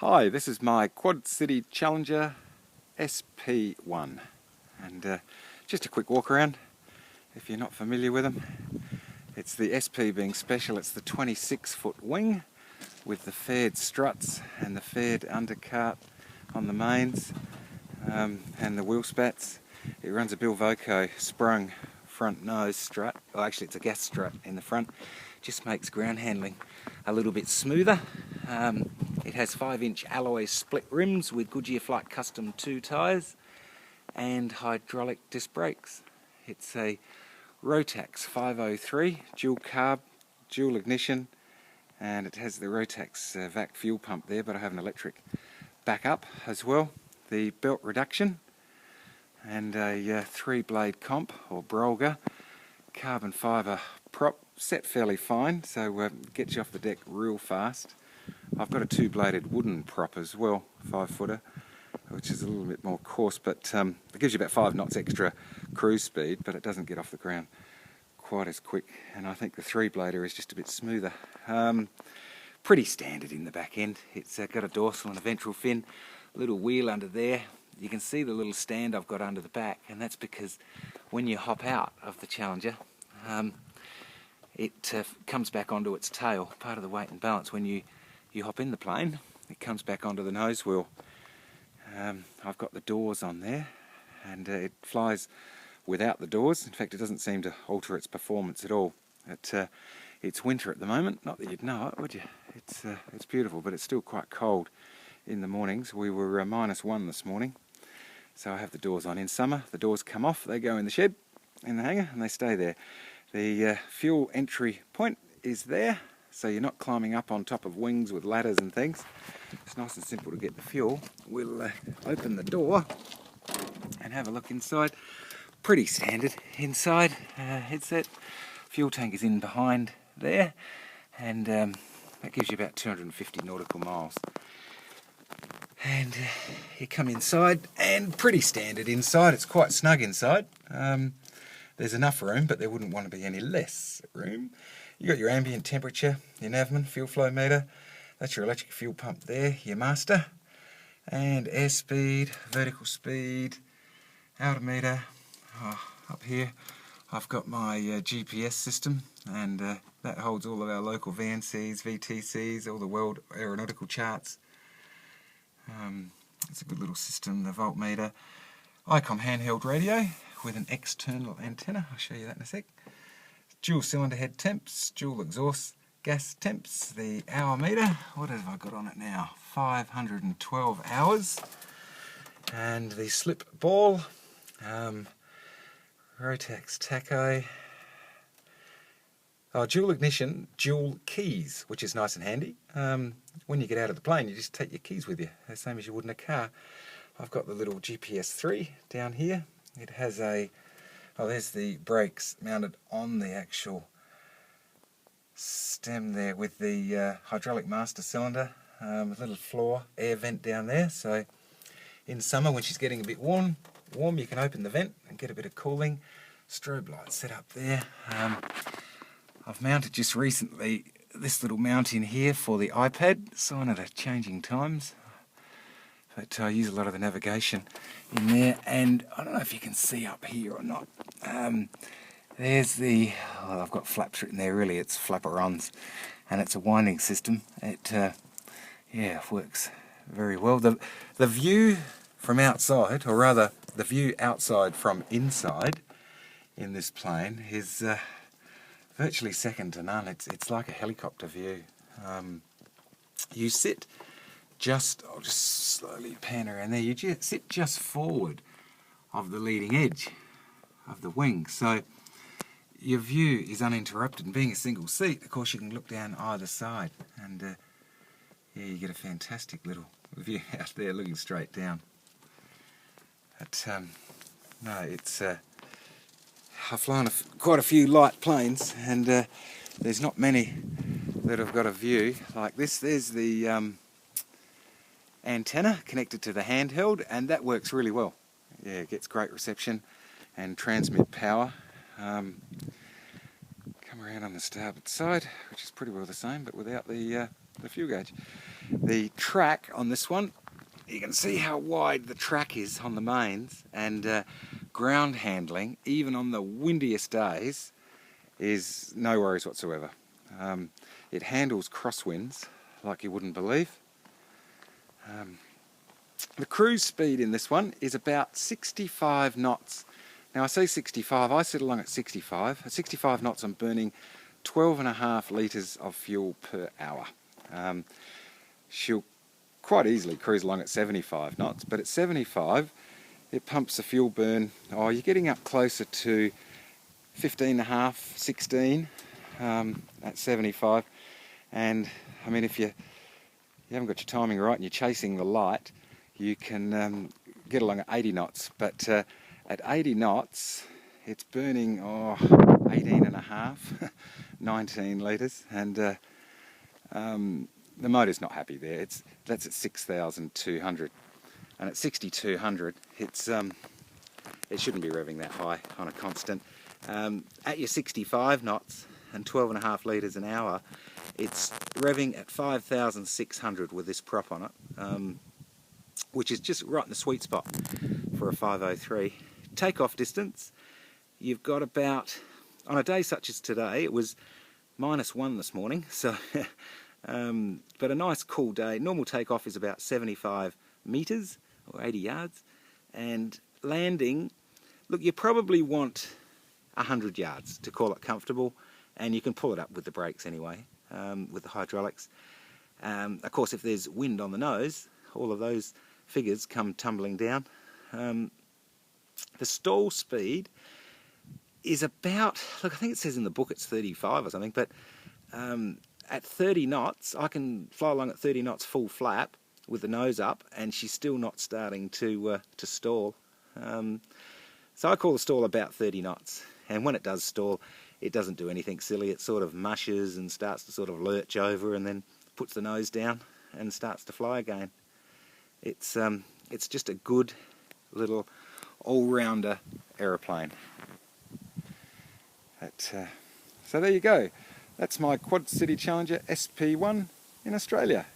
Hi, this is my quad City Challenger SP1 and just a quick walk around if you're not familiar with them. It's the SP being special, it's the 26-foot wing with the faired struts and the faired undercart on the mains and the wheel spats. It runs a Bilvoco sprung front nose strut, well actually it's a gas strut in the front, just makes ground handling a little bit smoother. It has 5-inch alloy split rims with Goodyear Flight Custom 2 tyres and hydraulic disc brakes. It's a Rotax 503 dual carb, dual ignition, and it has the Rotax vac fuel pump there, but I have an electric backup as well. The belt reduction and a 3-blade comp or Brolga carbon fibre prop, set fairly fine, so gets you off the deck real fast. I've got a 2-bladed wooden prop as well, 5-footer, which is a little bit more coarse, but it gives you about 5 knots extra cruise speed, but it doesn't get off the ground quite as quick, and I think the 3-blader is just a bit smoother. Pretty standard in the back end. It's got a dorsal and a ventral fin, little wheel under there. You can see the little stand I've got under the back, and that's because when you hop out of the Challenger, it comes back onto its tail, part of the weight and balance. When you hop in the plane, it comes back onto the nose wheel. I've got the doors on there, and it flies without the doors. In fact, it doesn't seem to alter its performance at all. It's winter at the moment, not that you'd know it, would you? It's beautiful, but it's still quite cold in the mornings. We were -1 this morning, so I have the doors on. In summer, the doors come off, they go in the shed, in the hangar, and they stay there. The fuel entry point is there, so you're not climbing up on top of wings with ladders and things. It's nice and simple to get the fuel. We'll open the door and have a look inside. Pretty standard inside. Headset, fuel tank is in behind there, and that gives you about 250 nautical miles. And you come inside, and pretty standard inside. It's quite snug inside. There's enough room, but there wouldn't want to be any less room. You've got your ambient temperature, your Navman, fuel flow meter. That's your electric fuel pump there, your master. And airspeed, vertical speed, altimeter. Up here I've got my GPS system, and that holds all of our local VNCs, VTCs, all the world aeronautical charts. It's a good little system, the voltmeter. ICOM handheld radio with an external antenna, I'll show you that in a sec. Dual cylinder head temps, dual exhaust gas temps, the hour meter, what have I got on it now? 512 hours. And the slip ball, Rotax tacho, dual ignition, dual keys, which is nice and handy. When you get out of the plane, you just take your keys with you, the same as you would in a car. I've got the little GPS 3 down here. It has there's the brakes mounted on the actual stem there with the hydraulic master cylinder, a little floor air vent down there, so in summer when she's getting a bit warm you can open the vent and get a bit of cooling. Strobe light set up there. I've mounted just recently this little mount in here for the iPad, sign of the changing times, but I use a lot of the navigation in there. And I don't know if you can see up here or not, there's the, I've got flaps written there, really it's flapperons, and it's a winding system. It works very well. The view from outside, or rather the view outside from inside in this plane is virtually second to none. It's like a helicopter view. You sit just, I'll just slowly pan around there, you just sit just forward of the leading edge of the wing, so your view is uninterrupted, and being a single seat, of course you can look down either side, and you get a fantastic little view out there looking straight down. But no, it's I've flown quite a few light planes, and there's not many that have got a view like this. There's the antenna connected to the handheld, and that works really well. Yeah, it gets great reception and transmit power. Come around on the starboard side, which is pretty well the same, but without the the fuel gauge. The track on this one, you can see how wide the track is on the mains, and ground handling, even on the windiest days, is no worries whatsoever. It handles crosswinds like you wouldn't believe. The cruise speed in this one is about 65 knots. Now I say 65, I sit along at 65. At 65 knots I'm burning 12.5 litres of fuel per hour. She'll quite easily cruise along at 75 knots, but at 75 it pumps the fuel burn, you're getting up closer to 15.5, 16 at 75. And I mean, if you haven't got your timing right and you're chasing the light, you can get along at 80 knots, but at 80 knots it's burning 18.5, 19 litres, and the motor's not happy there. That's at 6,200, and at 6,200 it shouldn't be revving that high on a constant. At your 65 knots and 12.5 litres an hour, it's revving at 5,600 with this prop on it, which is just right in the sweet spot for a 503. Takeoff distance, you've got about, on a day such as today, it was -1 this morning, so but a nice cool day. Normal takeoff is about 75 metres or 80 yards, and landing, look, you probably want 100 yards to call it comfortable, and you can pull it up with the brakes anyway, with the hydraulics. Of course, if there's wind on the nose, all of those figures come tumbling down. The stall speed is about, look, I think it says in the book it's 35 or something, but at 30 knots, I can fly along at 30 knots full flap with the nose up, and she's still not starting to stall. So I call the stall about 30 knots, and when it does stall, it doesn't do anything silly. It sort of mushes and starts to sort of lurch over, and then puts the nose down and starts to fly again. It's just a good little all-rounder aeroplane. So there you go. That's my Quad City Challenger SP1 in Australia.